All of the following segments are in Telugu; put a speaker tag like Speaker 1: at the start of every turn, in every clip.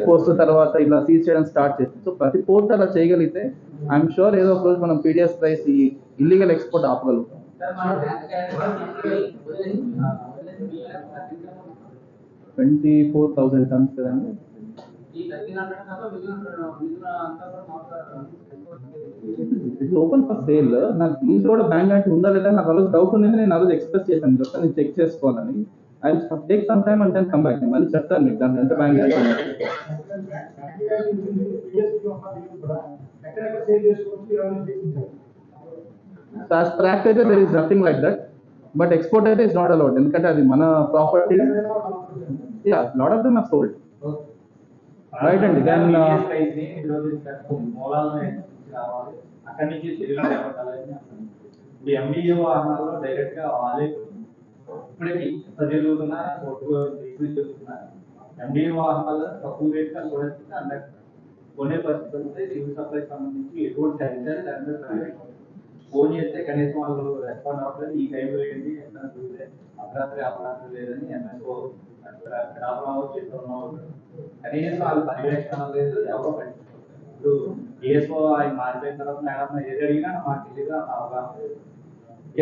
Speaker 1: పోస్ట్ తర్వాత ఇలా సీజ్ చేయడం స్టార్ట్ చేస్తుంది. సో ప్రతి పోర్ట్ అలా చేయగలిగితే ఐఎమ్ షూర్ ఏదో ఒక రోజు మనం పీడిఎస్ ప్రైస్ ఈ ఇల్లీగల్ ఎక్స్పోర్ట్ ఆపగలుగుతాం. 24,000 టన్స్ కదండి. It's open for sale. నాకు దీంట్లో కూడా బ్యాంక్ అంటే ఉందా లేదా నాకు రోజు డౌట్ ఉంది. నేను ఆ రోజు ఎక్స్ప్రెస్ చేశాను, జస్ట్ నేను చెక్ చేసుకోవాలని. I take some time and then come back. మళ్ళీ చెప్తాను మీకు దాంట్లో ఎంత బ్యాంక్ as per act అయితే there is nothing like that, but export అయితే is not allowed ఎందుకంటే అది మన property. Yeah, lot of them are sold. Right అండి. దెన్
Speaker 2: అక్కడి నుంచి ఎంబీఓ వాహనాల్లో డైరెక్ట్ గా వాళ్ళే ఇప్పటికీ జరుగుతున్న ఎంబీఓ వాహనాలు తక్కువ రేట్ గా కొనే పరిస్థితి సివిల్ సప్లై సంబంధించి ఎటువంటి శానిటరీ ఫోన్ చేస్తే కనీసం వాళ్ళు రెస్పాండ్ అవ్వలేదు. ఈ టైంలో ఏంటి అర్ధరాత్రి అపరాత్రి లేదని ఎంఎస్ఓ కనీసం వాళ్ళు పర్యవేక్షణ లేదు, ఎవరో ఇప్పుడు డిఎస్ఓ ఆయన మారిపోయిన తర్వాత మేడం ఏది అడిగినా మాకు తెలియదు అవగాహన లేదు.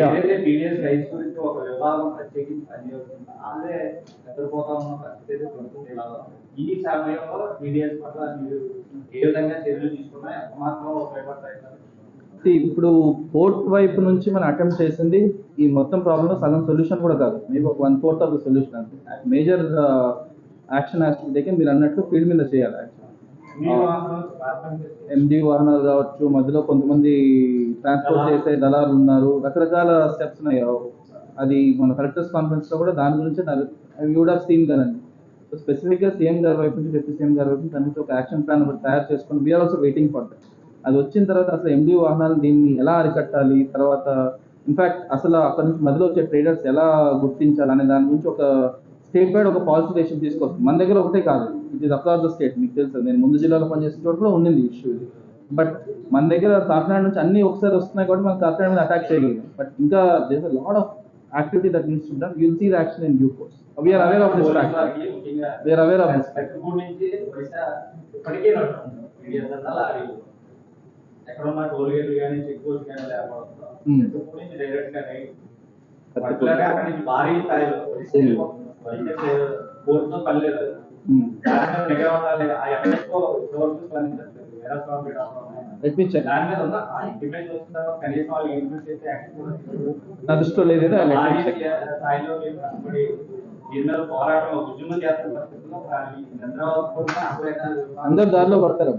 Speaker 2: ఏదైతే పీడిఎస్ రైట్స్ గురించి ఒక విభాగం ప్రత్యేకించి పనిచేస్తుంది అదే నిద్రపోతా ఉన్న పరిస్థితి ఈ సమయంలో పీడిఎస్ పట్ల మీరు ఏ విధంగా చర్యలు తీసుకున్నా ఎంత మాత్రం ఉపయోగపడతాయి?
Speaker 1: ఇప్పుడు పోర్ట్ వైపు నుంచి మనం అటెంప్ట్ చేసింది ఈ మొత్తం ప్రాబ్లమ్ సగం సొల్యూషన్ కూడా కాదు, మీకు ఒక 1/4 ఆఫ్ ద సొల్యూషన్ అంతే. మేజర్ యాక్షన్ టేకెన్ మీరు అన్నట్టు ఫీల్డ్ మీద చేయాలి. ఎండి వాహనాలు కావచ్చు, మధ్యలో కొంతమంది ట్రాన్స్పోర్ట్ చేసే దళాలు ఉన్నారు, రకరకాల స్టెప్స్ ఉన్నాయి. అది మన కలెక్టర్స్ కాన్ఫరెన్స్ లో కూడా దాని గురించి వుడ్ హావ్ సీన్ కదండి. సో స్పెసిఫిక్ గా సీఎం గారి వైపు నుంచి డిప్యూటీ సీఎం గారి వైపు నుంచి దాని ఒక యాక్షన్ ప్లాన్ ఒకటి తయారు చేసుకుని we are also waiting for that. అది వచ్చిన తర్వాత అసలు ఎండి వాహనాలు దీన్ని ఎలా అరికట్టాలి, తర్వాత ఇన్ఫాక్ట్ అసలు అక్కడ నుంచి మధ్యలో వచ్చే ట్రేడర్స్ ఎలా గుర్తించాలి అనే దాని గురించి ఒక స్టేట్ వైడ్ ఒక పాలసీ డెసిషన్ తీసుకొస్తుంది. మన దగ్గర ఒకటే కాదు, it is across the state. మీకు తెలుసు, నేను ముందు జిల్లాలో పనిచేసిన చోట కూడా ఉండింది ఇష్యూ ఇది. బట్ మన దగ్గర కాకినాడ నుంచి అన్ని ఒకసారి వస్తున్నాయి కాబట్టి మనం కాకినాడ మీద అటాక్ చేయగలిగాం. బట్ ఇంకా there is a lot of activity that needs to be done. You will see the action in due course. We are aware of this fact. We are aware of this fact.
Speaker 2: ఎక్కడున్న టోల్ గేట్లు కానీ చెక్ పోస్ట్ కానీ లేకపోతే డైరెక్ట్ గా అక్కడి నుంచి భారీ స్థాయిలో కోర్టుతో పని లేదు. నిఘా ఉండాలి. ఆ ఎంఎస్ఓ దాని మీద ఉన్న ఇంప్లిమెంట్ చేస్తున్న కనీసం వాళ్ళు ఇంప్లిమెంట్ చేసే స్థాయిలో కష్టపడి ఎన్నో పోరాటం ఉద్యమం చేస్తున్న పరిస్థితుల్లో
Speaker 1: అందరు దారిలో పడతారు.